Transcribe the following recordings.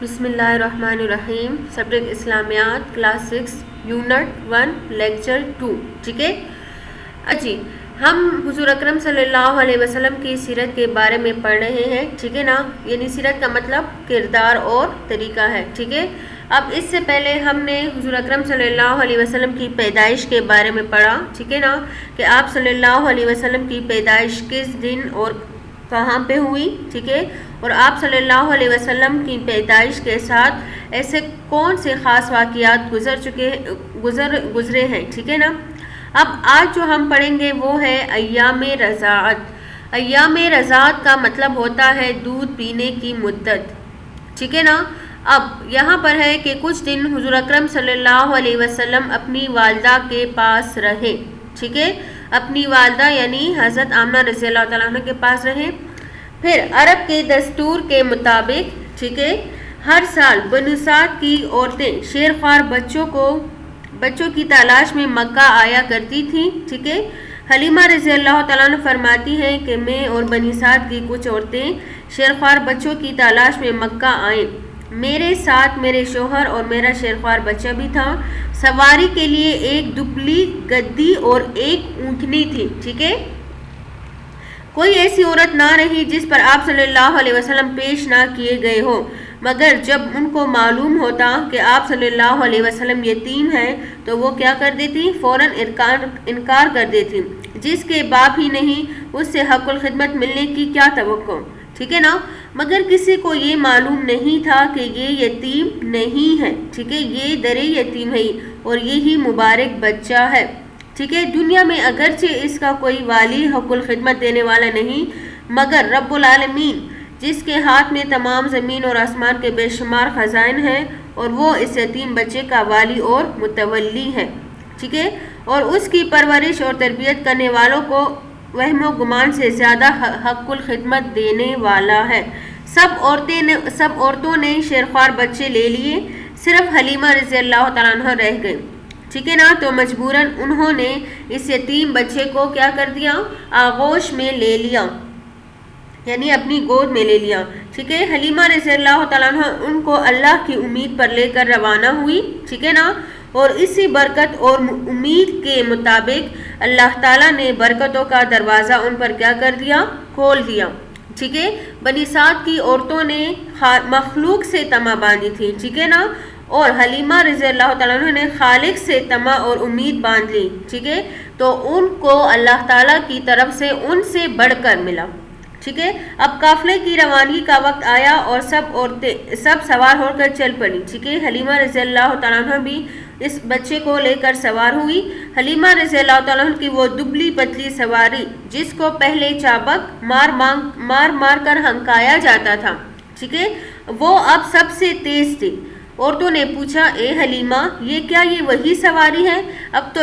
بسم اللہ الرحمن الرحیم. سبجیکٹ اسلامیات کلاس 6 یونٹ 1 لیکچر 2. ٹھیک ہے جی. ہم حضور اکرم صلی اللہ علیہ وسلم کی سیرت کے بارے میں پڑھ رہے ہیں. ٹھیک ہے نا. یعنی سیرت کا مطلب کردار اور طریقہ ہے. ٹھیک ہے. اب اس سے پہلے ہم نے حضور اکرم صلی اللہ علیہ وسلم کی پیدائش کے بارے میں پڑھا. ٹھیک ہے نا. کہ آپ صلی اللہ علیہ وسلم کی پیدائش کس دن اور کہاں پہ ہوئی. ٹھیک ہے. اور آپ صلی اللہ علیہ وسلم کی پیدائش کے ساتھ ایسے کون سے خاص واقعات گزرے ہیں. ٹھیک ہے نا. اب آج جو ہم پڑھیں گے وہ ہے ایام رضاعت. ایام رضاعت کا مطلب ہوتا ہے دودھ پینے کی مدت. ٹھیک ہے نا. اب یہاں پر ہے کہ کچھ دن حضور اکرم صلی اللہ علیہ وسلم اپنی والدہ کے پاس رہے. ٹھیک ہے. اپنی والدہ یعنی حضرت آمنہ رضی اللہ تعالیٰ عنہ کے پاس رہے. پھر عرب کے دستور کے مطابق ٹھیک ہے ہر سال بنو سعد کی عورتیں شیرخوار بچوں کی تلاش میں مکہ آیا کرتی تھیں. ٹھیک ہے. حلیمہ رضی اللہ تعالیٰ عنہ فرماتی ہیں کہ میں اور بنی سعد کی کچھ عورتیں شیرخوار بچوں کی تلاش میں مکہ آئیں. میرے ساتھ میرے شوہر اور میرا شیرخوار بچہ بھی تھا. سواری کے لیے ایک دبلی گدی اور ایک اونٹنی تھی. ٹھیک ہے. کوئی ایسی عورت نہ رہی جس پر آپ صلی اللہ علیہ وسلم پیش نہ کیے گئے ہو، مگر جب ان کو معلوم ہوتا کہ آپ صلی اللہ علیہ وسلم یتیم ہیں تو وہ کیا کر دیتی؟ فوراً انکار کر دیتی. جس کے باپ ہی نہیں اس سے حق الخدمت ملنے کی کیا توقع. ٹھیک ہے نا. مگر کسی کو یہ معلوم نہیں تھا کہ یہ یتیم نہیں ہے. ٹھیک ہے. یہ درِ یتیم ہے اور یہی مبارک بچہ ہے. ٹھیک ہے. دنیا میں اگرچہ اس کا کوئی والی حق الخدمت دینے والا نہیں، مگر رب العالمین جس کے ہاتھ میں تمام زمین اور آسمان کے بے شمار خزائن ہیں اور وہ اس یتیم بچے کا والی اور متولی ہے. ٹھیک ہے. اور اس کی پرورش اور تربیت کرنے والوں کو وہم و گمان سے زیادہ حق الخدمت دینے والا ہے. سب عورتوں نے شیرخوار بچے لے لیے، صرف حلیمہ رضی اللہ تعالیٰ عنہ رہ گئے. ٹھیک ہے نا. تو مجبوراً انہوں نے اس یتیم بچے کو کیا کر دیا؟ آغوش میں لے لیا، یعنی اپنی گود میں لے لیا. ٹھیک ہے. حلیمہ رضی اللہ تعالیٰ عنہ ان کو اللہ کی امید پر لے کر روانہ ہوئی. ٹھیک ہے نا. اور اسی برکت اور امید کے مطابق اللہ تعالیٰ نے برکتوں کا دروازہ ان پر کیا کر دیا؟ کھول دیا. ٹھیک ہے. بنی سعد کی عورتوں نے مخلوق سے طمع باندھی تھی. ٹھیک ہے نا. اور حلیمہ رضی اللہ تعالیٰ عنہ نے خالق سے طمع اور امید باندھ لی. ٹھیک ہے. تو ان کو اللہ تعالیٰ کی طرف سے ان سے بڑھ کر ملا. ٹھیک ہے. اب قافلے کی روانگی کا وقت آیا اور سب سوار ہو کر چل پڑی. ٹھیک ہے. حلیمہ رضی اللہ تعالیٰ عنہ بھی اس بچے کو لے کر سوار ہوئی. حلیمہ رضی اللہ تعالیٰ عنہ کی وہ دبلی پتلی سواری جس کو پہلے چابک مار کر ہنکایا جاتا تھا. ٹھیک ہے. وہ اب سب سے تیز تھی. عورتوں نے پوچھا، اے حلیمہ، یہ وہی سواری ہے؟ اب تو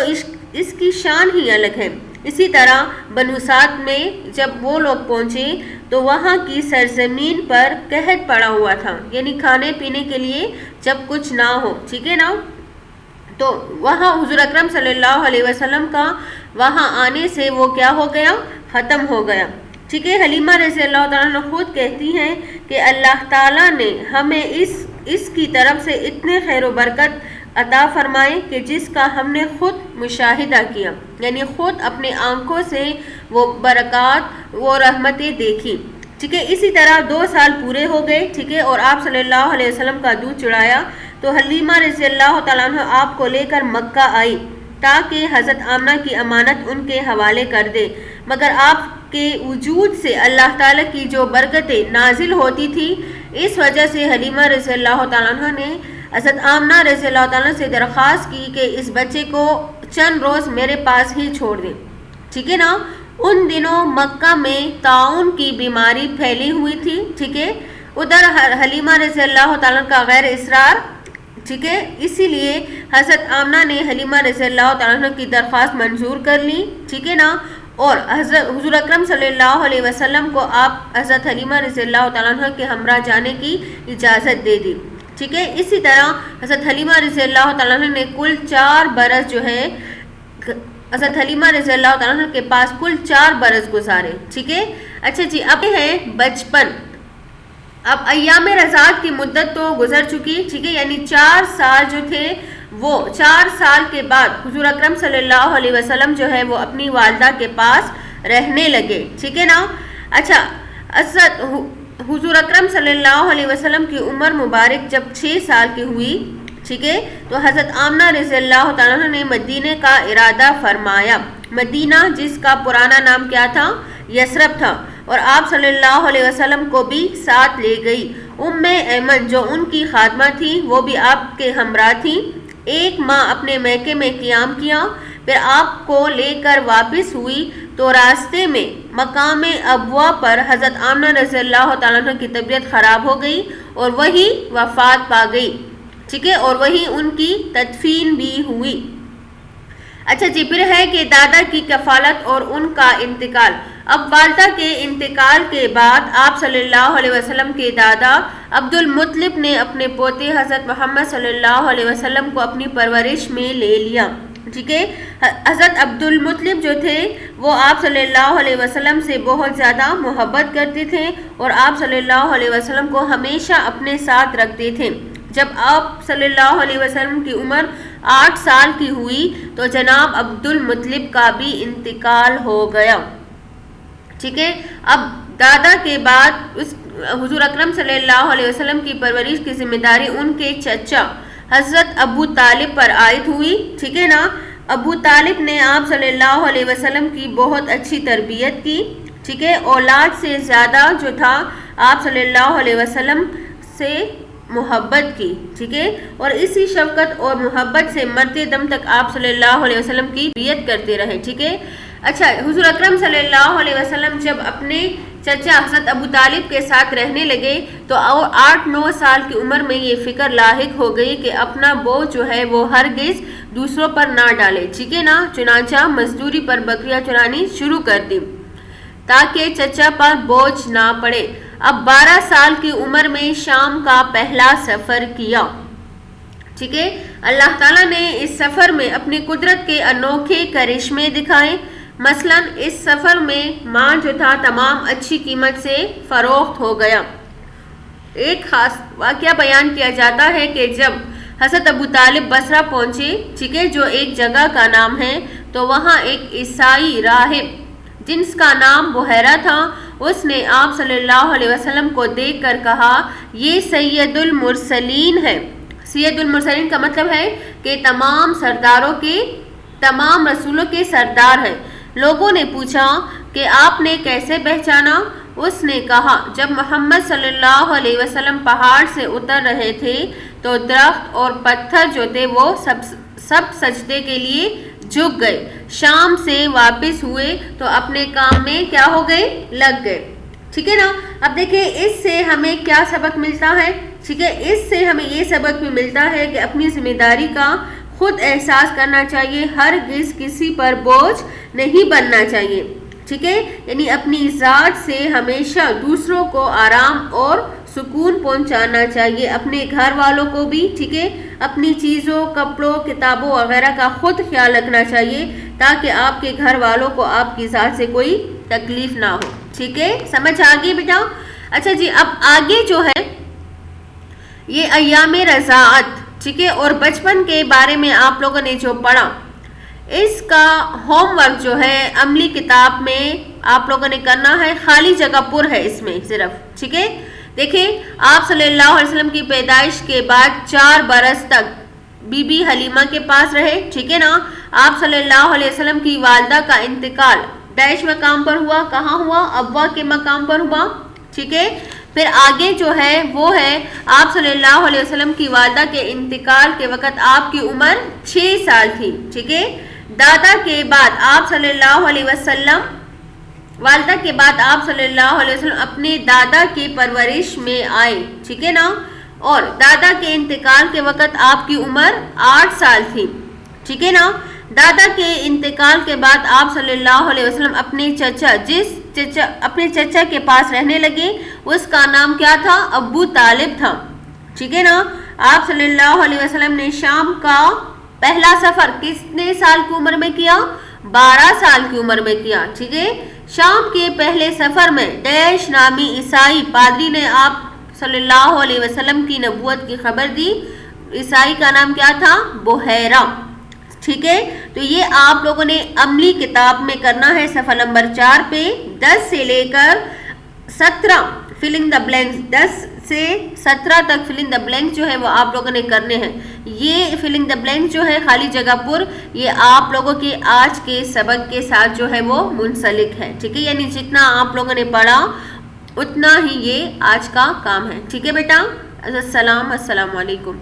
اس کی شان ہی الگ ہے. اسی طرح بنو سعد میں جب وہ لوگ پہنچے تو وہاں کی سرزمین پر قحط پڑا ہوا تھا، یعنی کھانے پینے کے لیے جب کچھ نہ ہو. ٹھیک ہے نا. تو وہاں حضور اکرم صلی اللہ علیہ وسلم کا وہاں آنے سے وہ کیا ہو گیا؟ ختم ہو گیا. ٹھیک ہے. حلیمہ رضی اللہ تعالیٰ عنہ خود کہتی ہیں کہ اللہ تعالیٰ نے ہمیں اس کی طرف سے اتنے خیر و برکت عطا فرمائے کہ جس کا ہم نے خود مشاہدہ کیا، یعنی خود اپنے آنکھوں سے وہ برکات وہ رحمتیں دیکھی. ٹھیک ہے. اسی طرح 2 سال پورے ہو گئے. ٹھیک ہے. اور آپ صلی اللہ علیہ وسلم کا دودھ چڑھایا تو حلیمہ رضی اللہ تعالیٰ عنہ آپ کو لے کر مکہ آئی تاکہ حضرت آمنہ کی امانت ان کے حوالے کر دے. مگر آپ کے وجود سے اللہ تعالیٰ کی جو برکتیں نازل ہوتی تھی، اس وجہ سے حلیمہ رضی اللہ تعالیٰ عنہ نے حضرت آمنہ رضی اللہ تعالیٰ سے درخواست کی کہ اس بچے کو چند روز میرے پاس ہی چھوڑ دیں. ٹھیک ہے نا. ان دنوں مکہ میں طاعون کی بیماری پھیلی ہوئی تھی. ٹھیک ہے. ادھر حلیمہ رضی اللہ تعالیٰ کا غیر اصرار. ٹھیک ہے. اسی لیے حضرت آمنہ نے حلیمہ رضی اللہ تعالیٰ کی درخواست منظور کر لی. ٹھیک ہے نا. اور حضور اکرم صلی اللہ علیہ وسلم کو آپ حضرت حلیمہ رضی اللہ تعالیٰ عنہ کے ہمراہ جانے کی اجازت دے دی. ٹھیک ہے. اسی طرح حضرت حلیمہ رضی اللہ تعالیٰ عنہ نے کل 4 برس جو ہے حضرت حلیمہ رضی اللہ تعالیٰ عنہ کے پاس کل 4 برس گزارے. ٹھیک ہے. اچھا جی. اب ہے بچپن. اب ایام رضاعت کی مدت تو گزر چکی، ٹھیک ہے، یعنی 4 سال جو تھے وہ 4 سال کے بعد حضور اکرم صلی اللہ علیہ وسلم جو ہے وہ اپنی والدہ کے پاس رہنے لگے، ٹھیک ہے نا۔ اچھا، حضور اکرم صلی اللہ علیہ وسلم کی عمر مبارک جب 6 سال کی ہوئی، ٹھیک ہے، تو حضرت آمنہ رضی اللہ تعالیٰ عنہ نے مدینے کا ارادہ فرمایا۔ مدینہ جس کا پرانا نام کیا تھا؟ یثرب تھا، اور آپ صلی اللہ علیہ وسلم کو بھی ساتھ لے گئی۔ ام ایمن جو ان کی خادمہ تھی وہ بھی آپ کے ہمراہ تھی۔ 1 ماہ اپنے میکے میں قیام کیا، پھر آپ کو لے کر واپس ہوئی تو راستے میں مقام ابوا پر حضرت آمنہ رضی اللہ تعالیٰ عنہ کی طبیعت خراب ہو گئی اور وہی وفات پا گئی، ٹھیک ہے، اور وہی ان کی تدفین بھی ہوئی۔ اچھا جی، پھر ہے کہ دادا کی کفالت اور ان کا انتقال۔ اب والدہ کے انتقال کے بعد آپ صلی اللہ علیہ وسلم کے دادا عبد المطلب نے اپنے پوتے حضرت محمد صلی اللہ علیہ وسلم کو اپنی پرورش میں لے لیا، ٹھیک ہے۔ حضرت عبد المطلب جو تھے وہ آپ صلی اللہ علیہ وسلم سے بہت زیادہ محبت کرتے تھے اور آپ صلی اللہ علیہ وسلم کو ہمیشہ اپنے ساتھ رکھتے تھے۔ جب آپ صلی اللہ علیہ وسلم کی عمر 8 سال کی ہوئی تو جناب عبد المطلب کا بھی انتقال ہو گیا، ٹھیک ہے۔ اب دادا کے بعد حضور اکرم صلی اللہ علیہ وسلم کی پرورش کی ذمہ داری ان کے چچا حضرت ابو طالب پر عائد ہوئی، ٹھیک ہے نا۔ ابو طالب نے آپ صلی اللہ علیہ وسلم کی بہت اچھی تربیت کی، ٹھیک ہے، اولاد سے زیادہ جو تھا آپ صلی اللہ علیہ وسلم سے محبت کی، ٹھیک ہے، اور اسی شفقت اور محبت سے مرتے دم تک آپ صلی اللہ علیہ وسلم کی بیعت کرتے رہے، ٹھیک ہے۔ اچھا، حضور اکرم صلی اللہ علیہ وسلم جب اپنے چچا حضرت ابو طالب کے ساتھ رہنے لگے تو 8-9 سال کی عمر میں یہ فکر لاحق ہو گئی کہ اپنا بوجھ جو ہے وہ ہرگز دوسروں پر نہ ڈالے، ٹھیک ہے نا۔ چنانچہ مزدوری پر بکریاں چرانی شروع کر دی تاکہ چچا پر بوجھ نہ پڑے۔ اب 12 سال کی عمر میں شام کا پہلا سفر کیا، ٹھیک ہے۔ اللہ تعالیٰ نے اس سفر میں اپنی قدرت کے انوکھے کرشمے دکھائے۔ مثلا اس سفر میں مال جو تھا تمام اچھی قیمت سے فروخت ہو گیا۔ ایک خاص واقعہ بیان کیا جاتا ہے کہ جب حضرت ابو طالب بصرہ پہنچے، ٹھیک ہے، جو ایک جگہ کا نام ہے، تو وہاں ایک عیسائی راہب جس کا نام بحیرہ تھا، اس نے آپ صلی اللہ علیہ وسلم کو دیکھ کر کہا، یہ سید المرسلین ہے۔ سید المرسلین کا مطلب ہے کہ تمام سرداروں کے، تمام رسولوں کے سردار ہیں۔ لوگوں نے پوچھا کہ آپ نے کیسے پہچانا؟ اس نے کہا، جب محمد صلی اللہ علیہ وسلم پہاڑ سے اتر رہے تھے تو درخت اور پتھر جو تھے وہ سب سجدے کے لیے جھک گئے، شام سے واپس ہوئے تو اپنے کام میں کیا ہو گئے؟ لگ گئے، ٹھیک ہے نا۔ اب دیکھیں اس سے ہمیں کیا سبق ملتا ہے، ٹھیک ہے، اس سے ہمیں یہ سبق بھی ملتا ہے کہ اپنی ذمہ داری کا خود احساس کرنا چاہیے، ہرگز کسی پر بوجھ نہیں بننا چاہیے، ٹھیک ہے، یعنی اپنی ذات سے ہمیشہ دوسروں کو آرام اور سکون پہنچانا چاہیے، اپنے گھر والوں کو بھی، ٹھیک ہے، اپنی چیزوں، کپڑوں، کتابوں وغیرہ کا خود خیال رکھنا چاہیے تاکہ آپ کے گھر والوں کو آپ کی ذات سے کوئی تکلیف نہ ہو، ٹھیک ہے، سمجھ آگے بیٹا۔ اچھا جی، اب آگے جو ہے یہ ایام رضاعت، ٹھیک ہے، اور بچپن کے بارے میں آپ لوگوں نے جو پڑھا، اس کا ہوم ورک جو ہے عملی کتاب میں آپ لوگوں نے کرنا ہے، خالی جگہ پر ہے اس میں صرف، ٹھیک ہے۔ دیکھیں آپ صلی اللہ علیہ وسلم کی پیدائش کے بعد 4 برس تک بی بی حلیمہ کے پاس رہے، ٹھیک ہے نا۔ آپ صلی اللہ علیہ وسلم کی والدہ کا انتقال ڈیش مقام پر ہوا، کہاں ہوا؟ ابوا کے مقام پر ہوا، ٹھیک ہے۔ پھر آگے جو ہے وہ ہے آپ صلی اللہ علیہ وسلم کی والدہ کے انتقال کے وقت آپ کی عمر 6 سال تھی، ٹھیک ہے۔ دادا کے بعد آپ صلی اللہ علیہ وسلم، والدہ کے بعد آپ صلی اللہ علیہ وسلم اپنے دادا کی پرورش میں آئے، ٹھیک ہے نا، اور دادا کے انتقال کے وقت آپ کی عمر 8 سال تھی، ٹھیک ہے نا۔ دادا کے انتقال کے بعد آپ صلی اللہ علیہ وسلم اپنے چچا کے پاس رہنے لگے، اس کا نام کیا تھا؟ ابو طالب تھا، ٹھیک ہے نا۔ آپ صلی اللہ علیہ وسلم نے شام کا پہلا سفر کتنے سال کی عمر میں کیا؟ 12 سال کی عمر میں کیا، ٹھیک ہے۔ شام کے پہلے سفر میں ڈیش نامی عیسائی پادری نے آپ صلی اللہ علیہ وسلم کی نبوت کی خبر دی. عیسائی کا نام کیا تھا؟ بحیرہ. ٹھیک ہے، تو یہ آپ لوگوں نے عملی کتاب میں کرنا ہے. صفحہ نمبر 4 پہ 10 سے لے کر 17 فلنگ دا بلینکس، 10 سے 17 تک فلنگ دا بلینکس جو ہے وہ آپ لوگوں نے کرنے ہیں. یہ فلنگ دا بلینکس جو ہے خالی جگہ پر، یہ آپ لوگوں کے آج کے سبق کے ساتھ جو ہے وہ منسلک ہے. ٹھیک ہے، یعنی جتنا آپ لوگوں نے پڑھا اتنا ہی یہ آج کا کام ہے. ٹھیک ہے بیٹا، السلام علیکم.